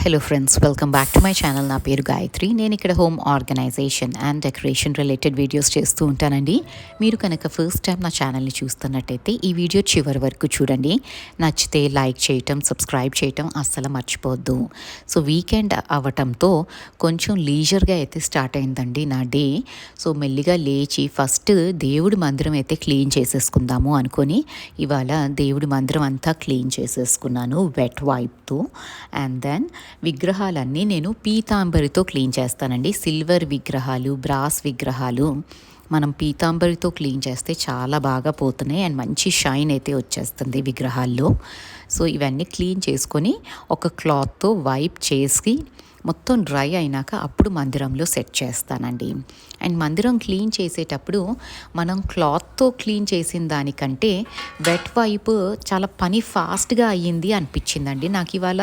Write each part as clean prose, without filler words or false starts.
Hello friends, welcome back to my channel. నా పేరు గాయత్రి. నేను ఇక్కడ home organisation and decoration related videos చేస్తూ ఉంటానండి. మీరు కనుక ఫస్ట్ టైం నా ఛానల్ని చూస్తున్నట్టయితే ఈ వీడియో చివరి వరకు చూడండి. నచ్చితే లైక్ చేయటం, సబ్స్క్రైబ్ చేయటం అస్సలు మర్చిపోవద్దు. సో వీకెండ్ అవ్వటంతో కొంచెం లీజర్గా అయితే స్టార్ట్ అయిందండి నా డే. సో మెల్లిగా లేచి ఫస్ట్ దేవుడి మందిరం అయితే క్లీన్ చేసేసుకుందాము అనుకొని ఇవాళ దేవుడి మందిరం అంతా క్లీన్ చేసేసుకున్నాను వెట్ వైప్తో. అండ్ దెన్ విగ్రహాలన్నీ నేను పీతాంబరితో క్లీన్ చేస్తానండి. సిల్వర్ విగ్రహాలు, బ్రాస్ విగ్రహాలు మనం పీతాంబరితో క్లీన్ చేస్తే చాలా బాగా పోతున్నాయి అండ్ మంచి షైన్ అయితే వచ్చేస్తుంది విగ్రహాల్లో. సో ఇవన్నీ క్లీన్ చేసుకొని ఒక క్లాత్తో వైప్ చేసి మొత్తం డ్రై అయినాక అప్పుడు మందిరంలో సెట్ చేస్తానండి. అండ్ మందిరం క్లీన్ చేసేటప్పుడు మనం క్లాత్తో క్లీన్ చేసిన దానికంటే వెట్ వైపు చాలా పని ఫాస్ట్గా అయ్యింది అనిపించిందండి నాకు. ఇవాళ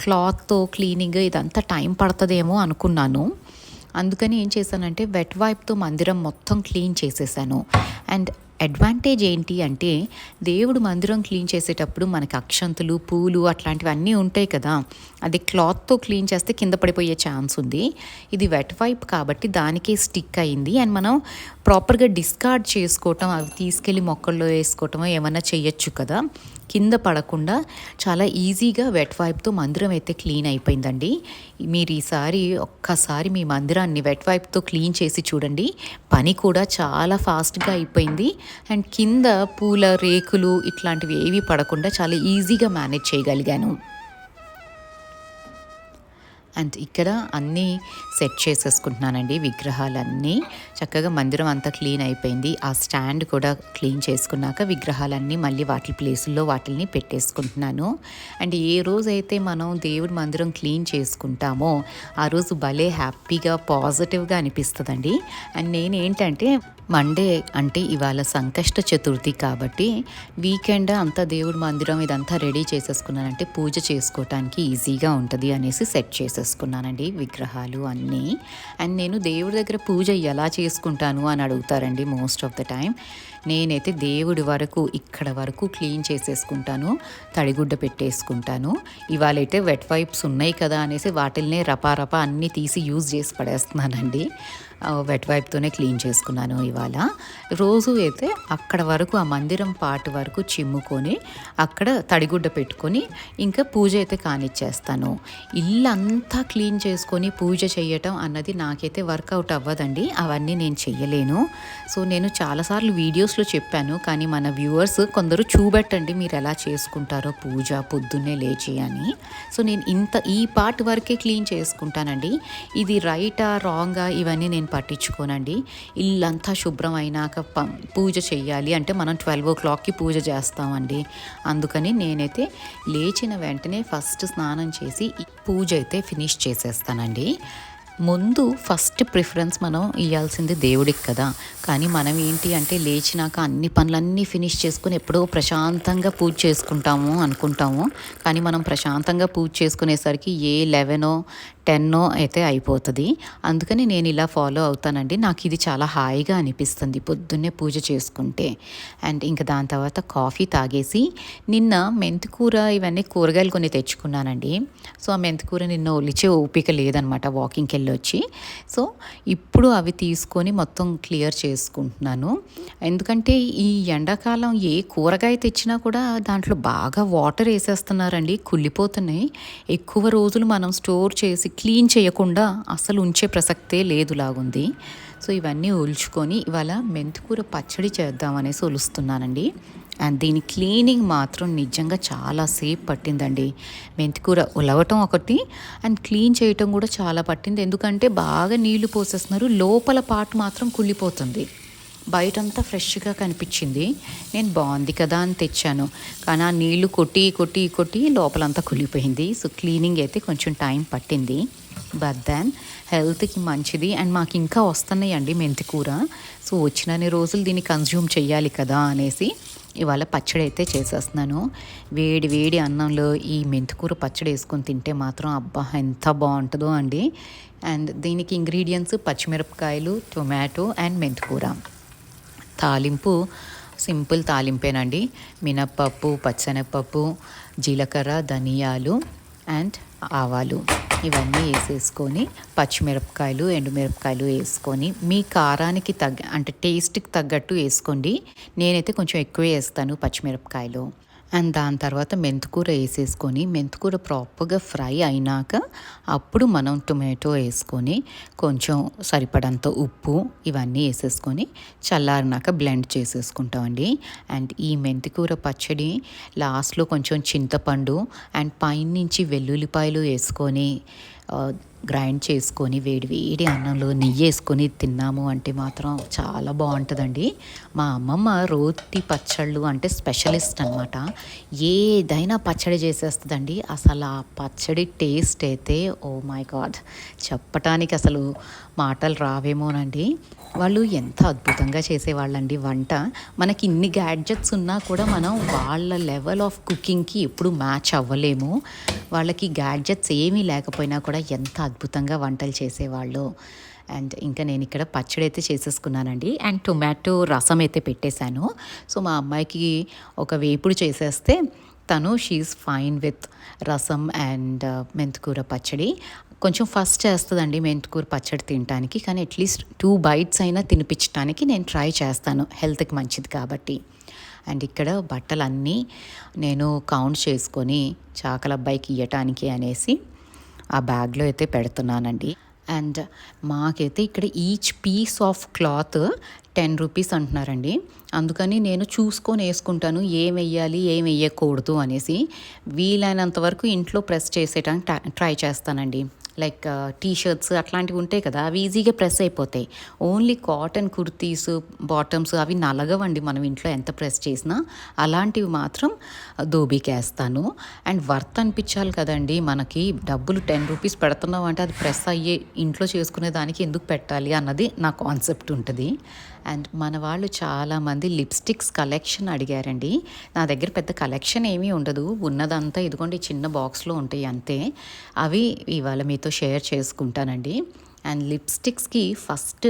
క్లాత్తో క్లీనింగ్ ఇదంతా టైం పడుతుందేమో అనుకున్నాను. అందుకని ఏం చేశానంటే వెట్ వైప్తో మందిరం మొత్తం క్లీన్ చేసేసాను. అండ్ అడ్వాంటేజ్ ఏంటి అంటే దేవుడు మందిరం క్లీన్ చేసేటప్పుడు మనకి అక్షంతులు, పూలు అట్లాంటివన్నీ ఉంటాయి కదా, అది క్లాత్తో క్లీన్ చేస్తే కింద పడిపోయే ఛాన్స్ ఉంది. ఇది వెట్ వైప్ కాబట్టి దానికే స్టిక్ అయింది. అండ్ మనం ప్రాపర్గా డిస్కార్డ్ చేసుకోవటం, అవి తీసుకెళ్ళి మొక్కల్లో వేసుకోవటం ఏమన్నా చేయొచ్చు కదా, కింద పడకుండా చాలా ఈజీగా వెట్ వైప్తో మందిరం అయితే క్లీన్ అయిపోయిందండి. మీరు ఈసారి ఒక్కసారి మీ మందిరాన్ని వెట్ వైప్తో క్లీన్ చేసి చూడండి. పని కూడా చాలా ఫాస్ట్గా అయిపోయింది. అండ్ కింద పూల రేకులు ఇట్లాంటివి ఏవి పడకుండా చాలా ఈజీగా మేనేజ్ చేయగలిగాను. అండ్ ఇక్కడ అన్నీ సెట్ చేసేసుకుంటున్నానండి. విగ్రహాలన్నీ చక్కగా మందిరం అంతా క్లీన్ అయిపోయింది. ఆ స్టాండ్ కూడా క్లీన్ చేసుకున్నాక విగ్రహాలన్నీ మళ్ళీ వాటి ప్లేసుల్లో వాటిని పెట్టేసుకుంటున్నాను. అండ్ ఏ రోజైతే మనం దేవుడి మందిరం క్లీన్ చేసుకుంటామో ఆ రోజు భలే హ్యాపీగా పాజిటివ్గా అనిపిస్తుందండి. అండ్ నేనేంటంటే మండే అంటే ఇవాళ సంకష్ట చతుర్థి కాబట్టి వీకెండ్ అంతా దేవుడి మందిరం ఇదంతా రెడీ చేసేసుకున్నానంటే పూజ చేసుకోవటానికి ఈజీగా ఉంటుంది అనేసి సెట్ చేసేసుకున్నానండి విగ్రహాలు అన్నీ. అండ్ నేను దేవుడి దగ్గర పూజ ఎలా చేసుకుంటాను అని అడుగుతారండి మోస్ట్ ఆఫ్ ద టైం. నేనైతే దేవుడి వరకు ఇక్కడ వరకు క్లీన్ చేసేసుకుంటాను, తడిగుడ్డ పెట్టేసుకుంటాను. ఇవాళైతే వెట్ వైప్స్ ఉన్నాయి కదా అనేసి వాటిల్నే రపా అన్నీ తీసి యూజ్ చేసి పడేస్తున్నానండి. వెట్ వైప్తోనే క్లీన్ చేసుకున్నాను ఇవాళ. రోజు అయితే అక్కడ వరకు ఆ మందిరం పార్ట్ వరకు చిమ్ముకొని అక్కడ తడిగుడ్డ పెట్టుకొని ఇంకా పూజ అయితే కానిచ్చేస్తాను. ఇల్లంతా క్లీన్ చేసుకొని పూజ చేయటం అన్నది నాకైతే వర్కౌట్ అవ్వదండి. అవన్నీ నేను చెయ్యలేను. సో నేను చాలాసార్లు వీడియోస్లో చెప్పాను, కానీ మన వ్యూవర్స్ కొందరు చూపెట్టండి మీరు ఎలా చేసుకుంటారో పూజ పొద్దున్నే లేచి అని. సో నేను ఈ పార్ట్ వరకే క్లీన్ చేసుకుంటానండి. ఇది రైటా రాంగా ఇవన్నీ నేను పట్టించుకోనండి. ఇల్లంతా శుభ్రం అయినాక పూజ చెయ్యాలి అంటే మనం 12 o'clockకి పూజ చేస్తామండి. అందుకని నేనైతే లేచిన వెంటనే ఫస్ట్ స్నానం చేసి పూజ అయితే ఫినిష్ చేసేస్తానండి. ముందు ఫస్ట్ ప్రిఫరెన్స్ మనం ఇవ్వాల్సింది దేవుడికి కదా, కానీ మనం ఏంటి అంటే లేచినాక అన్ని పనులన్నీ ఫినిష్ చేసుకుని ఎప్పుడో ప్రశాంతంగా పూజ చేసుకుంటాము అనుకుంటాము. కానీ మనం ప్రశాంతంగా పూజ చేసుకునేసరికి 11 10 అయితే అయిపోతుంది. అందుకని నేను ఇలా ఫాలో అవుతానండి. నాకు ఇది చాలా హాయిగా అనిపిస్తుంది పొద్దున్నే పూజ చేసుకుంటే. అండ్ ఇంకా దాని తర్వాత కాఫీ తాగేసి నిన్న మెంతికూర ఇవన్నీ కూరగాయలు కొన్ని తెచ్చుకున్నానండి. సో ఆ మెంతికూర నిన్న ఒలిచే ఓపిక లేదనమాట వాకింగ్కి వెళ్ళొచ్చి. సో ఇప్పుడు అవి తీసుకొని మొత్తం క్లియర్ చేసుకుంటున్నాను. ఎందుకంటే ఈ ఎండాకాలం ఏ కూరగాయ తెచ్చినా కూడా దాంట్లో బాగా వాటర్ వేసేస్తున్నారండి, కుళ్ళిపోతున్నాయి. ఎక్కువ రోజులు మనం స్టోర్ చేసి క్లీన్ చేయకుండా అసలు ఉంచే ప్రసక్తే లేదులాగుంది. సో ఇవన్నీ ఒలుచుకొని ఇవాళ మెంతికూర పచ్చడి చేద్దామనేసి ఒలుస్తున్నానండి. అండ్ దీని క్లీనింగ్ మాత్రం నిజంగా చాలాసేపు పట్టిందండి. మెంతికూర ఉలవటం ఒకటి అండ్ క్లీన్ చేయటం కూడా చాలా పట్టింది. ఎందుకంటే బాగా నీళ్లు పోసేస్తున్నారు, లోపల పార్ట్ మాత్రం కుళ్ళిపోతుంది. బయటంతా ఫ్రెష్గా కనిపించింది. నేను బాగుంది కదా అని తెచ్చాను, కానీ ఆ నీళ్లు కొట్టి లోపలంతా కుళ్ళిపోయింది. సో క్లీనింగ్ అయితే కొంచెం టైం పట్టింది. బట్ దెన్ హెల్త్కి మంచిది. అండ్ మాకు ఇంకా వస్తున్నాయండి మెంతికూర. సో వచ్చినన్ని రోజులు దీన్ని కన్జ్యూమ్ చేయాలి కదా అనేసి ఇవాళ పచ్చడి అయితే చేసేస్తున్నాను. వేడి అన్నంలో ఈ మెంతికూర పచ్చడి వేసుకొని తింటే మాత్రం అబ్బా ఎంత బాగుంటుందో అండి. అండ్ దీనికి ఇంగ్రీడియంట్స్ పచ్చిమిరపకాయలు, టొమాటో అండ్ మెంతికూర. తాలింపు సింపుల్ తాలింపేనండి. మినప్పప్పు, పచ్చెనగపప్పు, జీలకర్ర, ధనియాలు అండ్ ఆవాలు ఇవన్నీ వేసేసుకొని పచ్చిమిరపకాయలు ఎండుమిరపకాయలు వేసుకొని మీ కారానికి అంటే టేస్ట్కి తగ్గట్టు వేసుకోండి. నేనైతే కొంచెం ఎక్కువ వేస్తాను పచ్చిమిరపకాయలు. అండ్ దాని తర్వాత మెంతికూర వేసేసుకొని మెంతికూర ప్రాపర్గా ఫ్రై అయినాక అప్పుడు మనం టొమాటో వేసుకొని కొంచెం సరిపడంత ఉప్పు ఇవన్నీ వేసేసుకొని చల్లారినాక బ్లెండ్ చేసేసుకుంటామండి. అండ్ ఈ మెంతికూర పచ్చడి లాస్ట్లో కొంచెం చింతపండు అండ్ పైనుంచి వెల్లుల్లిపాయలు వేసుకొని గ్రైండ్ చేసుకొని వేడి అన్నంలో నెయ్యి వేసుకొని తిన్నాము అంటే మాత్రం చాలా బాగుంటుందండి. మా అమ్మమ్మ రోటి పచ్చళ్ళు అంటే స్పెషలిస్ట్ అనమాట. ఏదైనా పచ్చడి చేసేస్తుందండి. అసలు ఆ పచ్చడి టేస్ట్ అయితే ఓ మై గాడ్, చెప్పటానికి అసలు మాటలు రావేమోనండి. వాళ్ళు ఎంత అద్భుతంగా చేసేవాళ్ళండి వంట. మనకి ఇన్ని గ్యాడ్జెట్స్ ఉన్నా కూడా మనం వాళ్ళ లెవెల్ ఆఫ్ కుకింగ్కి ఎప్పుడు మ్యాచ్ అవ్వలేము. వాళ్ళకి గ్యాడ్జెట్స్ ఏమీ లేకపోయినా కూడా ఎంత అద్భుతంగా వంటలు చేసేవాళ్ళు. అండ్ ఇంకా నేను ఇక్కడ పచ్చడి అయితే చేసేసుకున్నానండి. అండ్ టొమాటో రసం అయితే పెట్టేశాను. సో మా అమ్మాయికి ఒక వేపుడు చేసేస్తే తను షీఈస్ ఫైన్ విత్ రసం అండ్ మెంతికూర పచ్చడి. కొంచెం ఫస్ట్ చేస్తుందండి మెంతికూర పచ్చడి తినడానికి, కానీ అట్లీస్ట్ 2 bites అయినా తినిపించడానికి నేను ట్రై చేస్తాను, హెల్త్కి మంచిది కాబట్టి. అండ్ ఇక్కడ బట్టలన్నీ నేను కౌంట్ చేసుకొని చాకల అబ్బాయికి ఇవ్వటానికి అనేసి ఆ బ్యాగ్లో అయితే పెడుతున్నానండి. అండ్ మాకైతే ఇక్కడ each piece of cloth 10 rupees అంటున్నారండి. అందుకని నేను చూసుకొని వేసుకుంటాను ఏం వెయ్యాలి ఏం వెయ్యకూడదు అనేసి. వీలైనంత వరకు ఇంట్లో ప్రెస్ చేసేటానికి ట్రై చేస్తానండి. లైక్ టీషర్ట్స్ అట్లాంటివి ఉంటాయి కదా, అవి ఈజీగా ప్రెస్ అయిపోతాయి. ఓన్లీ కాటన్ కుర్తీస్ బాటమ్స్ అవి నలగవండి మనం ఇంట్లో ఎంత ప్రెస్ చేసినా. అలాంటివి మాత్రం దోబీకేస్తాను. అండ్ వర్త్ అనిపించాలి కదండి మనకి. డబ్బులు 10 రూపీస్ పెడుతున్నాం అంటే అది ప్రెస్ అయ్యే ఇంట్లో చేసుకునే దానికి ఎందుకు పెట్టాలి అన్నది నా కాన్సెప్ట్ ఉంటుంది. అండ్ మన వాళ్ళు చాలామంది లిప్స్టిక్స్ కలెక్షన్ అడిగారండి. నా దగ్గర పెద్ద కలెక్షన్ ఏమీ ఉండదు, ఉన్నదంతా ఇదిగోండి చిన్న బాక్స్లో ఉంటాయి అంతే. అవి ఇవాళ మీతో షేర్ చేసుకుంటానండి. అండ్ లిప్స్టిక్స్కి ఫస్ట్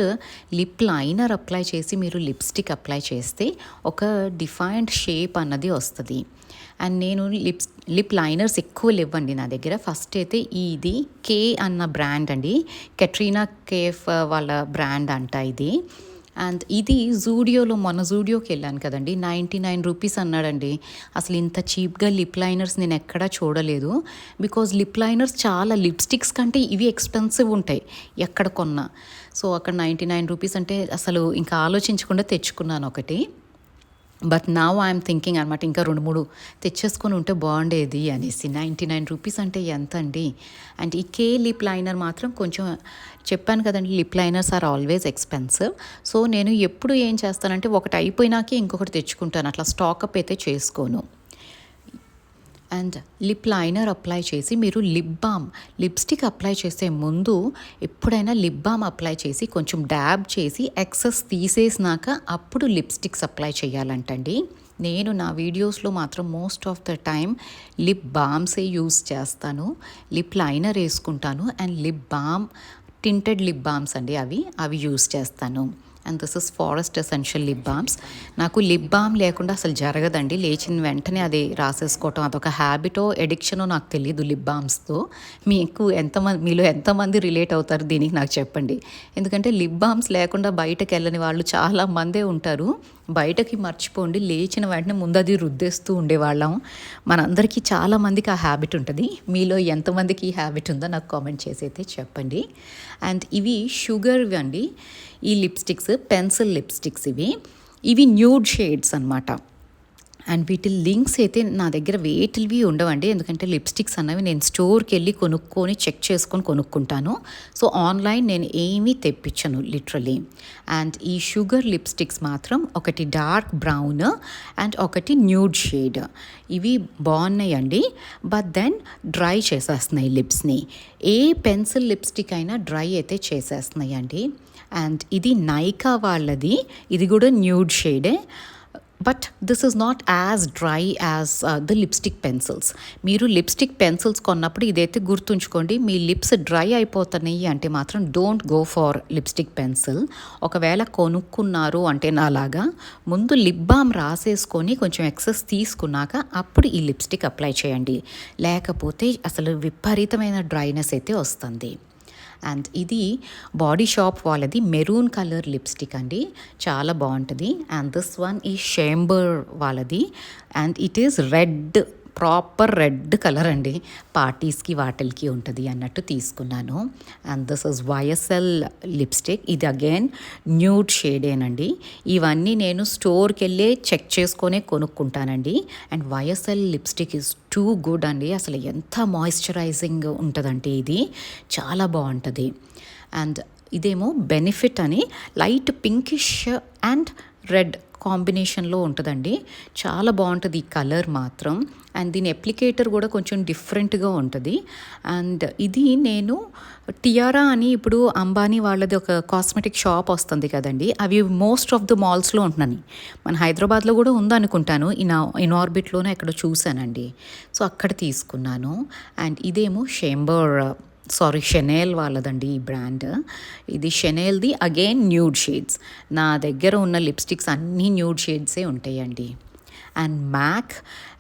లిప్ లైనర్ అప్లై చేసి మీరు లిప్స్టిక్ అప్లై చేస్తే ఒక డిఫైన్డ్ షేప్ అన్నది వస్తుంది. అండ్ నేను లిప్ లైనర్స్ ఎక్కువ లేవండి నా దగ్గర. ఫస్ట్ అయితే ఇది కే అన్న బ్రాండ్ అండి, కెట్రీనా కేఫ్ వాళ్ళ బ్రాండ్ అంట ఇది. అండ్ ఇది జూడియోలో మొన్న జూడియోకి వెళ్ళాను కదండి, 99 రూపీస్ అన్నాడండి. అసలు ఇంత చీప్గా లిప్ లైనర్స్ నేను ఎక్కడా చూడలేదు. బికాజ్ లిప్ లైనర్స్ చాలా లిప్స్టిక్స్ కంటే ఇవి ఎక్స్పెన్సివ్ ఉంటాయి ఎక్కడ కొన్నా. సో అక్కడ 99 రూపీస్ అంటే అసలు ఇంకా ఆలోచించకుండా తెచ్చుకున్నాను ఒకటి. బట్ నౌ ఐఎమ్ థింకింగ్ అనమాట, ఇంకా 2-3 తెచ్చేసుకొని ఉంటే బాగుండేది అనేసి. 99 రూపీస్ అంటే ఎంత అండి. అండ్ ఈ కే లిప్ లైనర్ మాత్రం కొంచెం చెప్పాను కదండి, lip liners are always expensive. So నేను ఎప్పుడు ఏం చేస్తానంటే ఒకటి అయిపోయినాకే ఇంకొకటి తెచ్చుకుంటాను, అట్లా స్టాకప్ అయితే చేసుకోను. అండ్ లిప్ లైనర్ అప్లై చేసి మీరు లిప్ బామ్, లిప్స్టిక్ అప్లై చేసే ముందు ఎప్పుడైనా లిప్ బామ్ అప్లై చేసి కొంచెం డ్యాబ్ చేసి ఎక్సెస్ తీసేసినాక అప్పుడు లిప్స్టిక్స్ అప్లై చేయాలంటండి. నేను నా వీడియోస్లో మాత్రం most of the time lip బామ్సే యూస్ చేస్తాను. లిప్ లైనర్ వేసుకుంటాను and lip balm, tinted lip balms అండి అవి యూస్ చేస్తాను. And this is forest essential lip balms. నాకు లిప్ బామ్ లేకుండా అసలు జరగదండి. లేచిన వెంటనే అది రాసేసుకోవటం అదొక హ్యాబిటో ఎడిక్షనో నాకు తెలియదు లిప్ బామ్స్తో. మీలో ఎంతమంది రిలేట్ అవుతారు దీనికి నాకు చెప్పండి. ఎందుకంటే లిప్ బామ్స్ లేకుండా బయటకు వెళ్ళని వాళ్ళు చాలా మందే ఉంటారు. బయటకి మర్చిపోండి, లేచిన వెంటనే ముందు అది రుద్దేస్తూ ఉండేవాళ్ళం. మనందరికీ చాలామందికి ఆ హ్యాబిట్ ఉంటుంది. మీలో ఎంతమందికి ఈ హ్యాబిట్ ఉందో నాకు కామెంట్ చేసి అయితే చెప్పండి. అండ్ ఇవి షుగర్వి అండి ఈ లిప్స్టిక్స్, పెన్సిల్ లిప్స్టిక్స్ ఇవి న్యూడ్ షేడ్స్ అనమాట. అండ్ వీటి లింక్స్ అయితే నా దగ్గర వేటివి ఉండవండి, ఎందుకంటే లిప్స్టిక్స్ అన్నవి నేను స్టోర్కి వెళ్ళి కొనుక్కొని చెక్ చేసుకొని కొనుక్కుంటాను. సో ఆన్లైన్ నేను ఏమీ తెప్పించను లిటరలీ. అండ్ ఈ షుగర్ లిప్స్టిక్స్ మాత్రం ఒకటి డార్క్ బ్రౌన్ అండ్ ఒకటి న్యూడ్ షేడ్. ఇవి బాగున్నాయండి, బట్ దెన్ డ్రై చేసేస్తున్నాయి లిప్స్ని. ఏ పెన్సిల్ లిప్స్టిక్ అయినా డ్రై అయితే చేసేస్తున్నాయి అండి. అండ్ ఇది నైకా వాళ్ళది, ఇది కూడా న్యూడ్ షేడే. But this is not as dry as the lipstick pencils. మీరు లిప్స్టిక్ పెన్సిల్స్ కొన్నప్పుడు ఇదైతే గుర్తుంచుకోండి, మీ లిప్స్ డ్రై అయిపోతున్నాయి అంటే మాత్రం don't go for lipstick pencil. ఒకవేళ కొనుక్కున్నారు అంటే నాలాగా ముందు లిప్ బామ్ రాసేసుకొని కొంచెం ఎక్సెస్ తీసుకున్నాక అప్పుడు ఈ లిప్స్టిక్ అప్లై చేయండి, లేకపోతే అసలు విపరీతమైన డ్రైనెస్ అయితే వస్తుంది. అండ్ ఇది బాడీ షాప్ వాళ్ళది మెరూన్ కలర్ లిప్స్టిక్ అండి, చాలా బాగుంటుంది. అండ్ దిస్ వన్ ఈ షేంబర్ వాళ్ళది and it is red, proper red colour అండి, పార్టీస్కి వాటిల్కి ఉంటుంది అన్నట్టు తీసుకున్నాను. And this is YSL lipstick, ఇది అగైన్ న్యూడ్ షేడేనండి. ఇవన్నీ నేను స్టోర్కి వెళ్ళి చెక్ చేసుకొనే కొనుక్కుంటానండి. And YSL lipstick is too good అండి, అసలు ఎంత మాయిశ్చరైజింగ్ ఉంటుందంటే ఇది చాలా బాగుంటుంది. అండ్ ఇదేమో బెనిఫిట్ అని లైట్ పింకిష్ అండ్ రెడ్ కాంబినేషన్లో ఉంటుందండి, చాలా బాగుంటుంది ఈ కలర్ మాత్రం. అండ్ దీని అప్లికేటర్ కూడా కొంచెం డిఫరెంట్గా ఉంటుంది. అండ్ ఇది నేను టియారా అని ఇప్పుడు అంబానీ వాళ్ళది ఒక కాస్మెటిక్ షాప్ వస్తుంది కదండి, అవి మోస్ట్ ఆఫ్ ద మాల్స్లో ఉంటున్నాయి. మన హైదరాబాద్లో కూడా ఉందనుకుంటాను, ఇన్ఆర్బిట్లోనే ఎక్కడో చూశానండి, సో అక్కడ తీసుకున్నాను. అండ్ ఇదేమో షెనేల్ వాళ్ళదండి ఈ బ్రాండ్. ఇది షెనేల్ది అగైన్ న్యూడ్ షేడ్స్. నా దగ్గర ఉన్న లిప్స్టిక్స్ అన్నీ న్యూడ్ షేడ్సే ఉంటాయండి. అండ్ మ్యాక్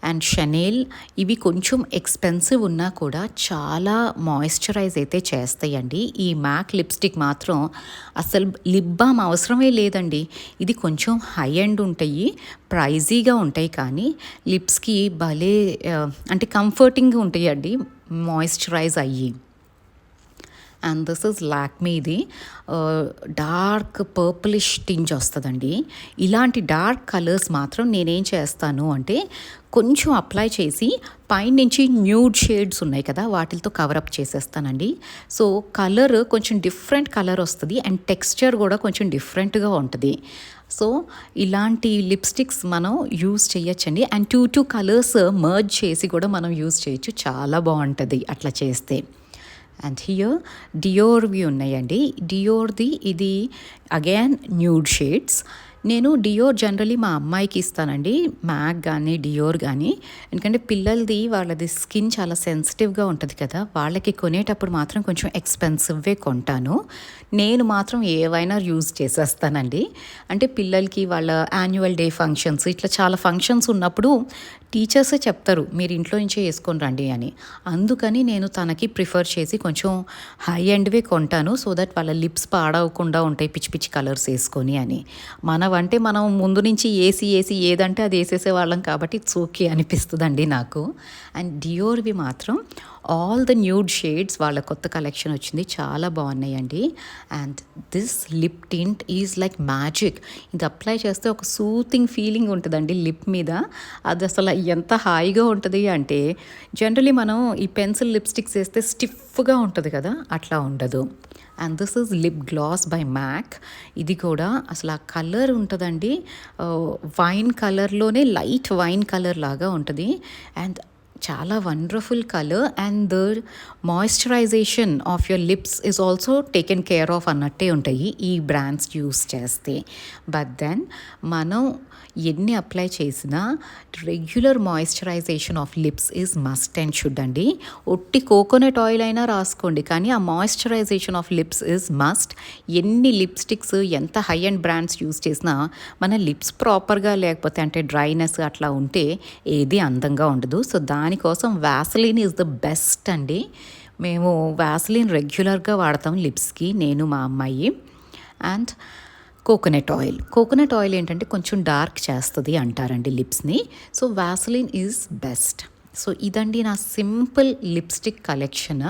అండ్ షెనేల్ ఇవి కొంచెం ఎక్స్పెన్సివ్ ఉన్నా కూడా చాలా మాయిశ్చరైజ్ అయితే చేస్తాయండి. ఈ మ్యాక్ లిప్స్టిక్ మాత్రం అసలు లిప్ బామ్ అవసరమే లేదండి, ఇది కొంచెం హై ఎండ్ ఉంటాయి, ప్రైజీగా ఉంటాయి, కానీ లిప్స్కి భలే అంటే కంఫర్టింగ్గా ఉంటాయండి మాయిశ్చరైజ్ అయ్యి. అండ్ దిస్ ఇస్ లాక్మీది డార్క్ పర్పులిష్ టింజ్ వస్తుందండి. ఇలాంటి డార్క్ కలర్స్ మాత్రం నేనేం చేస్తాను అంటే కొంచెం అప్లై చేసి పైనుంచి న్యూడ్ షేడ్స్ ఉన్నాయి కదా వాటితో కవరప్ చేసేస్తానండి. సో కలర్ కొంచెం డిఫరెంట్ కలర్ వస్తుంది అండ్ టెక్స్చర్ కూడా కొంచెం డిఫరెంట్గా ఉంటుంది. సో ఇలాంటి లిప్స్టిక్స్ మనం యూజ్ చేయొచ్చండి. అండ్ టూ కలర్స్ మర్జ్ చేసి కూడా మనం యూజ్ చేయొచ్చు, చాలా బాగుంటుంది అట్లా చేస్తే. అండ్ హియర్ డియోర్వి ఉన్నాయండి. డియోర్ది ఇది అగైన్ న్యూడ్ షేడ్స్. నేను డియోర్ జనరలీ మా అమ్మాయికి ఇస్తానండి, మ్యాక్ కానీ డియోర్ కానీ, ఎందుకంటే పిల్లలది వాళ్ళది స్కిన్ చాలా సెన్సిటివ్గా ఉంటుంది కదా, వాళ్ళకి కొనేటప్పుడు మాత్రం కొంచెం ఎక్స్పెన్సివ్వే కొంటాను. నేను మాత్రం ఏవైనా యూజ్ చేసేస్తానండి. అంటే పిల్లలకి వాళ్ళ యాన్యువల్ డే ఫంక్షన్స్ ఇట్లా చాలా ఫంక్షన్స్ ఉన్నప్పుడు టీచర్సే చెప్తారు మీరు ఇంట్లో నుంచే వేసుకొని రండి అని, అందుకని నేను తనకి ప్రిఫర్ చేసి కొంచెం హై ఎండ్వే కొంటాను, సో దట్ వాళ్ళ లిప్స్ పాడవకుండా ఉంటాయి పిచ్చి పిచ్చి కలర్స్ వేసుకొని అని. మనవంటే మనం ముందు నుంచి ఏసి ఏదంటే అది వేసేసే వాళ్ళం కాబట్టి ఇట్స్ ఓకే అనిపిస్తుందండి నాకు. అండ్ డియోర్వి మాత్రం ఆల్ ద న్యూడ్ షేడ్స్ వాళ్ళ కొత్త కలెక్షన్ వచ్చింది, చాలా బాగున్నాయండి. And this lip tint is like magic, ఇది అప్లై చేస్తే ఒక సూతింగ్ ఫీలింగ్ ఉంటుందండి లిప్ మీద, అది అసలు ఎంత హాయిగా ఉంటుంది అంటే జనరలీ మనం ఈ పెన్సిల్ లిప్స్టిక్స్ వేస్తే స్టిఫ్గా ఉంటుంది కదా, అట్లా ఉండదు. And this is lip gloss by MAC. ఇది కూడా అసలు ఆ కలర్ ఉంటుందండి, వైన్ కలర్లోనే లైట్ వైన్ కలర్ లాగా ఉంటుంది. అండ్ చాలా wonderful colour and the moisturisation of your lips is also taken care of అన్నట్టే ఉంటాయి ఈ బ్రాండ్స్ యూస్ చేస్తే. బట్ దెన్ మనం ఎన్ని అప్లై చేసినా regular moisturisation of lips is must and should అండి. ఒట్టి కోకోనట్ ఆయిల్ అయినా రాసుకోండి, కానీ ఆ moisturisation of lips is must. ఎన్ని లిప్స్టిక్స్ ఎంత హై అండ్ బ్రాండ్స్ యూస్ చేసినా మన లిప్స్ ప్రాపర్గా లేకపోతే అంటే డ్రైనెస్ అట్లా ఉంటే ఏది అందంగా ఉండదు. సో దానికోసం వ్యాసలిన్ ఈజ్ ద బెస్ట్ అండి. మేము వ్యాసలిన్ రెగ్యులర్గా వాడతాం లిప్స్కి, నేను మా అమ్మాయి. అండ్ కోకోనట్ ఆయిల్ ఏంటంటే కొంచెం డార్క్ చేస్తుంది అంటారండి లిప్స్ని, సో వ్యాసలిన్ ఈజ్ బెస్ట్. సో ఇదండి నా simple lipstick collection.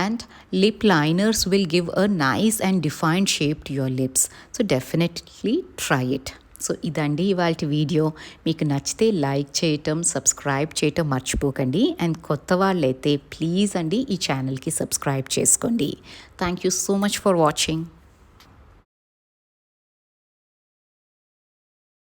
And lip liners will give a nice and defined shape to your lips, so definitely try it. So ఇదండి ఇవాళ వీడియో. మీకు నచ్చితే లైక్ చేయటం, సబ్స్క్రైబ్ చేయటం మర్చిపోకండి. అండ్ కొత్త వాళ్ళైతే ప్లీజ్ అండి ఈ ఛానల్కి సబ్స్క్రైబ్ చేసుకోండి. Thank you so much for watching.